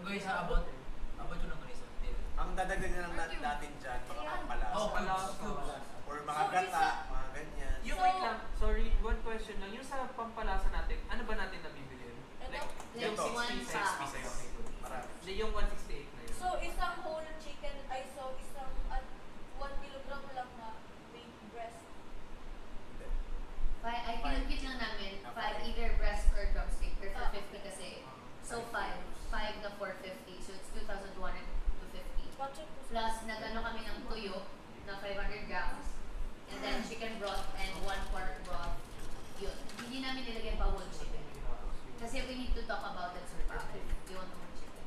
longganisa, abot yung longganisa. Ang dadagdagan lang natin dyan, mga pampalasa. Oo, pampalasa. Or mga gata, mga ganyan. Yung wait lang, sorry, one question lang. Yung sa pampalasa natin, ano ba natin nabibili? Like, yung Ito, 60 1 cents. pack. Okay, good. Marami. Hindi, yung 168 na yun. So, isang whole chicken, isang 1 kilogram lang na beef breast. Ay, kinagkit lang namin, 5 either breast or drumstick, or 450 kasi. So 5 na 450, so it's 2,200 to 50. Plus, nag-ano kami ng tuyo na 500 grams, and then chicken broth and 1 pork broth. Yun. Hindi namin nilagay pa whole chicken. Kasi we need to talk about that sir, if you want whole chicken.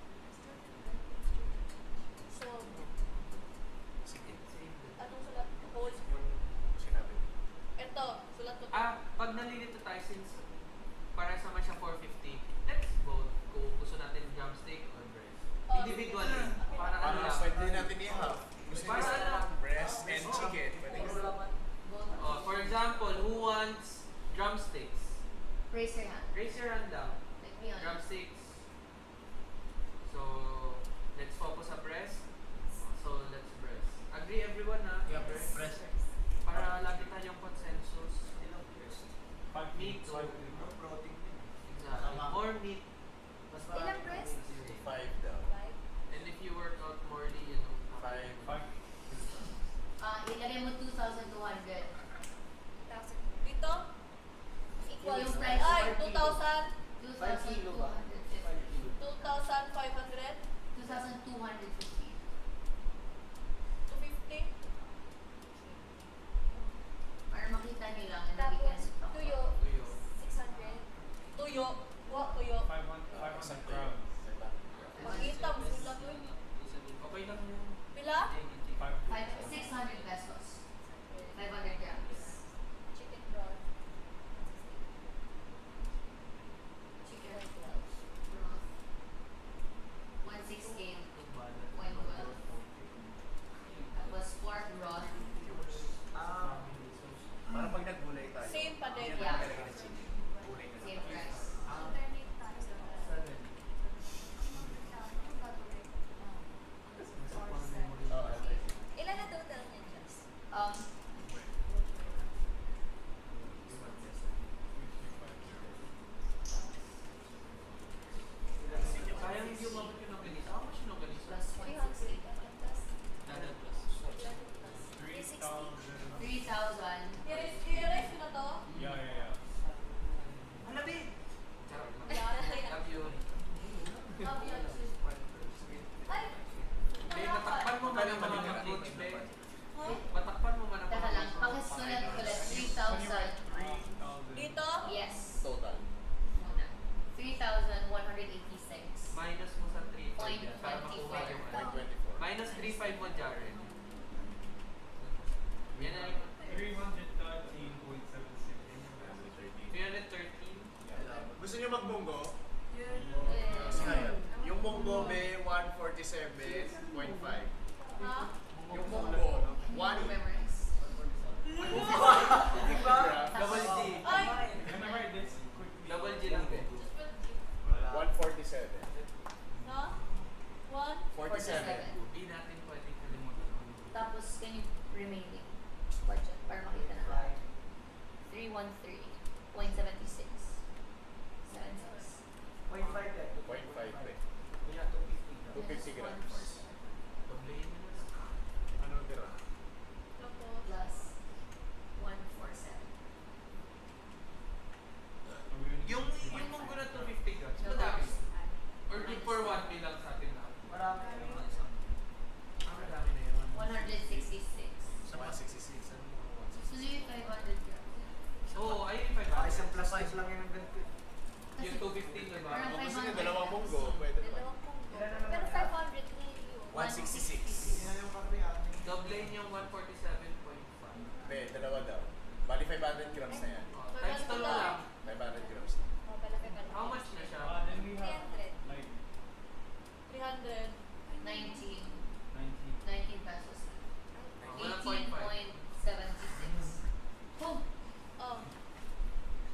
So, Sige. anong sulat? Whole. Sinabi. Ito, sulat ko. Pag nalilito tayo, since para sa siya 450, let's vote kung gusto natin drumstick or breast. Individually. Para ano lang. Pwede natin i-half. Gusto Para nyo ano? breast and chicken. Pwede Oh, for example, who wants drumsticks? Raise your hand. Raise your hand down. Like me on. Drumsticks. So, let's focus sa breast. So, let's breast. Agree everyone na? Yeah, breast. Para lagi tayong consensus. Meat or protein. exactly. More meat. Ilang breast? 5 daw. And if you work out morely, you know. 5. Ilagay mo 2,200. Dito? Equal. Yung price Ay, per 2,000. 2,250. 2,500. 2,250. 250. Para makita nyo lang. And we Tapos, can talk tuyo. Tuyo. 600. Tuyo. Wa, tuyo. 500 grams. Makita mo sulat ko. Okay lang yun. Pila? 600 pesos. 500 grams. Chicken broth. Chicken broth. 168.12. Tapos pork broth. Para pag naggulay tayo. Same pa din. Yan Yeah. ang talaga ng chicken. Gulay na Same price. Ilan na total niya, Jess? Sayang hindi umabot yung organisa. How much yung organisa? Plus 160. Dadal plus. 3,000. I-erase ko na to? Halabi! Charot lang. Yeah. Love you. Ay! Be, matakpan mo man ang mga coach, be. Huh? Matakpan mo man ang Teka lang, pakisulat ko lang. 3,000. Dito? Yes. Total. Muna. 3,186. Minus mo sa 3.5 Point yan, para makuha 24. yung 524. minus 3.5 mo, Jaren. Yan na yung 313. Gusto nyo magbonggo? Yes. Yung monggo may 147.5. Ha? Yung monggo, 1 Memorize. Double G. Ay! Double G lang, be. 147. No? 1? 47. Hindi natin pwedeng kalimutan. Tapos, can you remaining? Budget, para makita na lahat. 313.76. 76. 2.5 eh. 250 grams. Doblehin mo na. Anong tira? Tapos? Plus 147. Yung munggo na 250 grams, madami. Or for 1 meal lang sa atin lahat. Marami. Ah, madami na yun. 166. Sa mga 66. Ano mga So, yung 500 grams. Oo, ayun yung 500. Isang plus size lang yung ganito. Yung 250 diba? Parang Kung gusto nyo 500 dalawang grams. monggo, pwede naman. Dalawang punggo. Pero 500 na yun. 166. Yan yung karami atin. Doblehin yung 147.5. Be, dalawa daw. Bali 500 grams na yan. Oh, times 2 lang. 500 grams na. Oh, palaki ka lang. How much na siya? 300. 300. 19. 19 pesos. Walang 0.5. 18.76. Oh! Oh.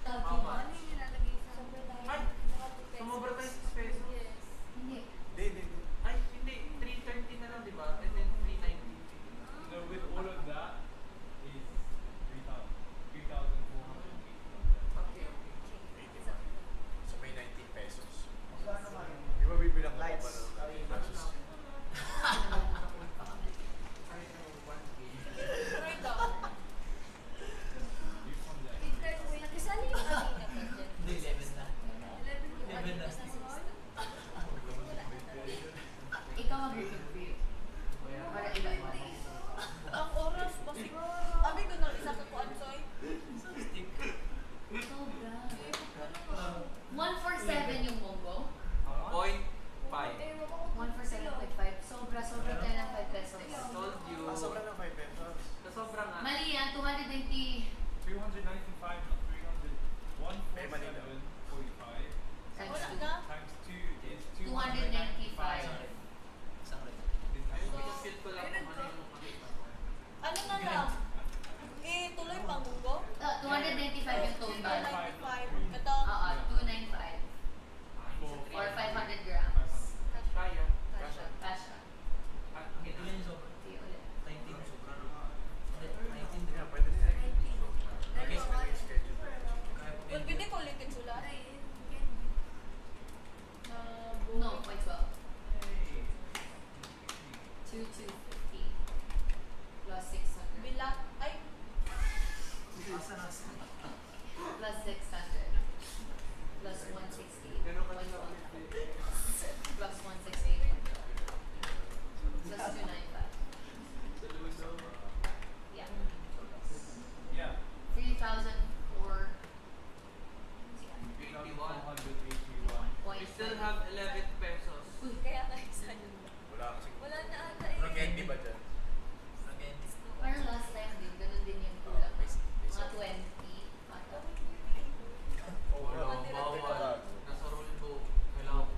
How much? Ano yung nilalagay sa... Ay! Sumobra tayo sa peso. Yes. Hindi. Hindi. No, 0.12. 2,250 plus 600 Bilang, ay, Asa. plus 600 plus 160 Ganun ka nila. plus 168 plus 295. Yeah. Yeah. 3,004. 81. 481. We still have 11 pesos. kaya nga isa yun. Wala kasi. Wala na ata eh. Walang candy ba dyan? Again. Parang last time din, ganun din yung kulang. Mga 20 ata. Oh, Wala, Tira-tira. bawal. Nasa roll book. Kailangan ko.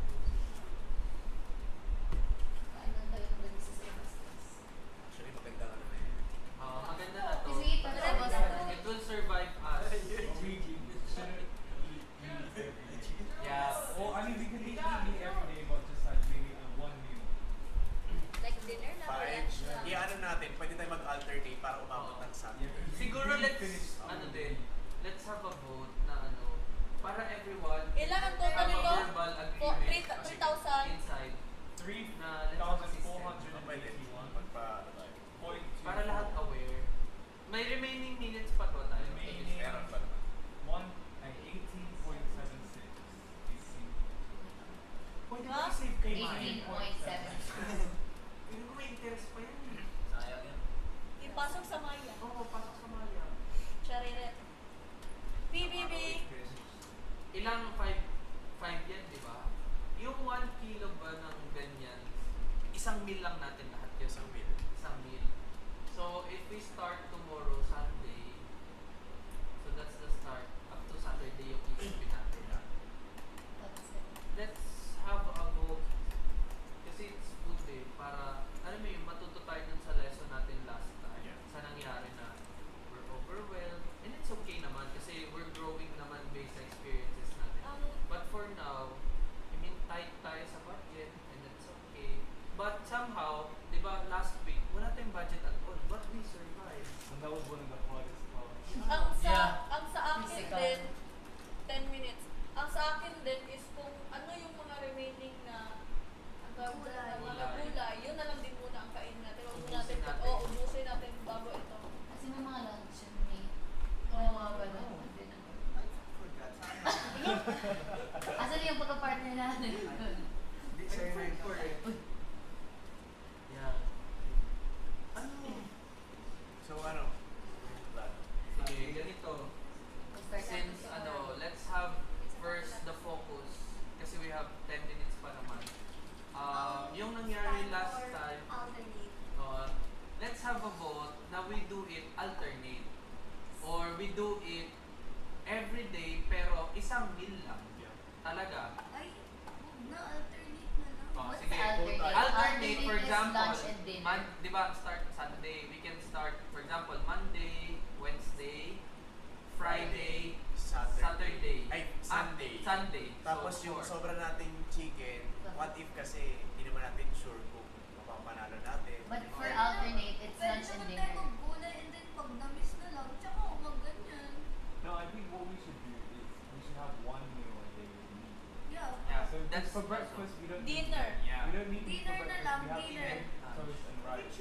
Kain lang tayo ng ganun sa Sebastian's. Actually, maganda ka naman eh. Maganda na to. Kasi ito na sa Boston. It will survive us. We shouldn't eat meat every day. Yeah. Well, I mean, we can eat meat every day, but just like maybe one meal. Like dinner na, or 5. lunch na. I-ano natin, pwede tayo mag-alternate para umabot ng Saturday. Siguro We let's, finish ano our din, meal. let's have a vote na ano, para everyone Ilan ang total have a nito? verbal Po- agreement 3,000. inside na let's have a system. Pwede. 3,481. Magpa, ano tayo. Para lahat aware. May remaining minutes pa to tayo. Remaining. Meron pa naman. 18.76. Pwede Ha? ba i-save kay 18.7. Hindi ko may interest pa yan. Sayang yan. Ipasok sa Maya. Oo, pasok sa Maya. Chariret. PBB. Ilang 5 yan, di ba? Yung 1 kilo ba ng ganyan, isang meal lang natin lahat yun. Isang meal. Isang meal. So, if we start tomorrow, Sunday, so that's the start. Up to Saturday yung isipin natin. That's it. Let's have a vote. Kasi it's good eh. Para, alam mo yung matuto tayo dun sa lesson natin last time. Yeah. Sa nangyari na we're overwhelmed. And it's okay naman kasi we're growing naman based sa experiences natin. But for now, I mean, tight tayo sa budget and it's okay. But somehow, di ba, last week, wala tayong budget at all. But we survived. And that was one of the hardest parts. Ang sa akin Physical. din, 10 minutes. Ang sa akin din is kung ano yung mga remaining na ang tawag doon, Gulay. mga gulay, yun na lang din muna ang kainin natin. Huwag muna Ubusin natin, natin. ubusin natin bago ito. Kasi may mga lunch yun, may mga ganun. I forgot. Asan yung pagka-partner natin? Hindi, sa'yo na ito. Yeah. Ano? So, ano? Plan. Sige, ganito. Start natin Since, tomorrow. let's have first the focus. Kasi we have 10 minutes pa naman. Yung nangyari last time, Alternate. let's have a vote na we do it alternate. Or we do it every day pero isang meal lang. Yeah. Talaga. Ay, huwag na, alternate na lang. Oh, What's sige. alternate? Alternate, for is example, lunch and dinner. Di ba, start Sunday, we can start, for example, Monday, Wednesday, Friday, Saturday. Ay, Sunday. Sunday. Tapos So, yung sure. sobra nating chicken, what if kasi hindi naman natin sure kung mapapanalo natin. But for alternate, it's lunch and dinner. maggulay and then pag na-miss na lang, tsaka ganyan. No, I think what we should do is we should have one meal a day with meat. Yeah. Yeah, So that's for breakfast, we don't Dinner. Need, Yeah. we don't need meat for Dinner na breakfast. lang, We have dinner. egg, toast, and rice.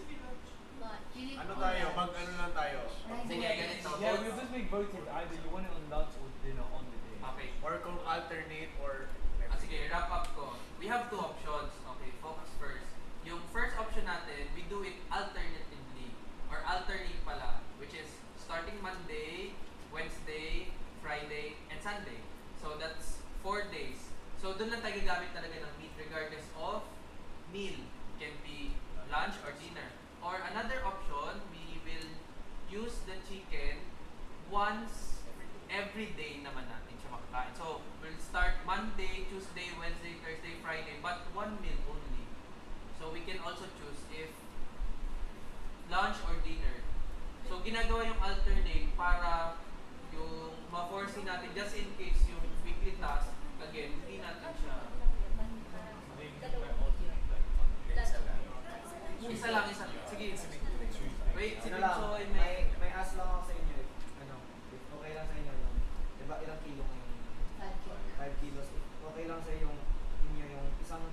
Lunch. You need Ano food. tayo? Mag ano lang tayo? Sige, ganito. Yeah, we'll just make voted either you want it on lunch or dinner on the day. Okay. Or kung alternate or Sige, wrap up ko. We have two options. Okay, focus first. Yung first option natin, we do it alternatively. Or alternate pala. Which is starting Monday, Wednesday, Friday, and Sunday. So that's 4 days. So doon lang tayo gagamit talaga ng meat regardless of meal. Can be lunch or dinner. Or another option, we will use the chicken once every day naman natin siya makakain. So, we'll start Monday, Tuesday, Wednesday, Thursday, Friday, but one meal only. So, we can also choose if lunch or dinner. So, ginagawa yung alternate para yung ma-foresee natin just in case yung weekly task, again, hindi natin siya. Maybe by alternate like Monday. isa lang. Isa lang, isa. Sige, wait, si Ano lang, Pinsoy may ask lang ako sa inyo. Ano, if okay lang sa inyo yung, di ba ilang kilo ngayon? 5 kilos. 5 kilos. If okay lang sa yung inyo yung isang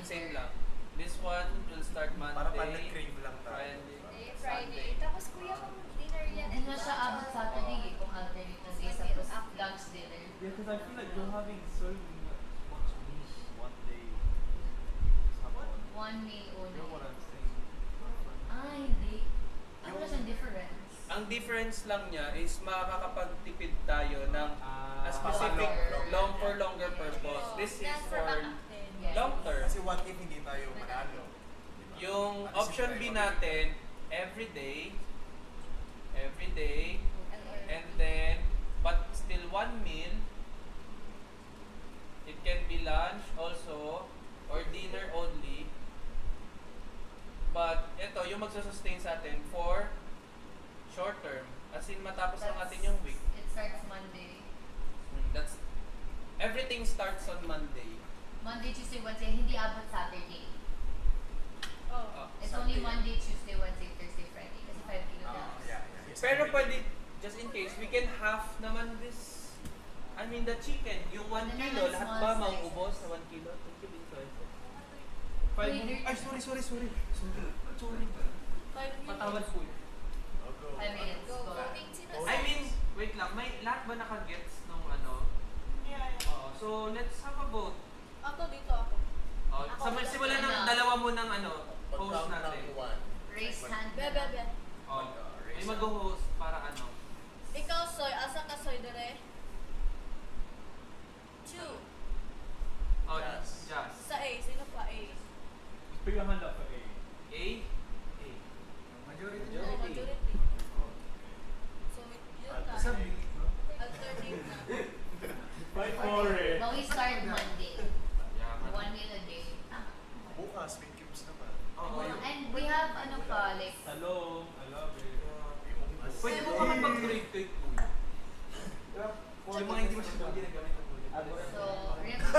same lang. This one will start Monday. Para pa crave lang tayo. Friday. Friday. Tapos kuya kung dinner yan. Hindi na siya abot Saturday eh, kung alternate na days tapos lunch dinner. Yeah, because I feel like you're having so much meat one day. Come on. One meal You only. know what I'm saying? Ah, hindi. Ano na siyang difference? Ang difference lang niya is makakapagtipid tayo ng a specific longer purpose. This is for Yes. long term. Kasi what if hindi tayo manalo? Diba? Yung Ano option si B priority? natin, every day, and then, but still one meal. It can be lunch also, or dinner only. But ito, yung magsusustain sa atin for short term. As in, matapos lang natin yung week. It starts Monday. That's everything starts on Monday. Monday, Tuesday, Wednesday, hindi abot Saturday. Oh. It's Sunday. only Monday, Tuesday, Wednesday, Thursday, Friday. Kasi 5 kilograms. Yeah. Pero pwede, just in case, we can half naman this. I mean, the chicken, yung 1 Ano kilo, naman, lahat small ba size. mauubos sa 1 kilo? Thank you, Victor. Wait, Ay, sorry. Sorry. Patawad po. Oh, go. 5 minutes. Go. Go. Voting sino I mean, wait lang, may lahat ba nakagets nung ano? Oo, so let's have a vote. Ako dito ako. Oh, Ako sa wala. simula ng Ano? dalawa mo ng ano, host Pag-count natin. ng one. Raise hand. Bebe. Oh, may mag-host para ano. Ikaw soy, asa ka soy dere? 2. Oh, Jazz. Jazz. Sa A, sino pa A? Just put your hand up for A. A? A. Majority. Oh, majority. So, yun ka. Sa B. Alternate na. Fight for it. But we start Monday. Yeah, 1 meal a day. Bukas, may cubes naman. And we have ano pa, like, Hello, I love it. Pwede mo ka mag-grade cake po. Sa mga hindi masyadong ginagamit ng ulit. so, ribs,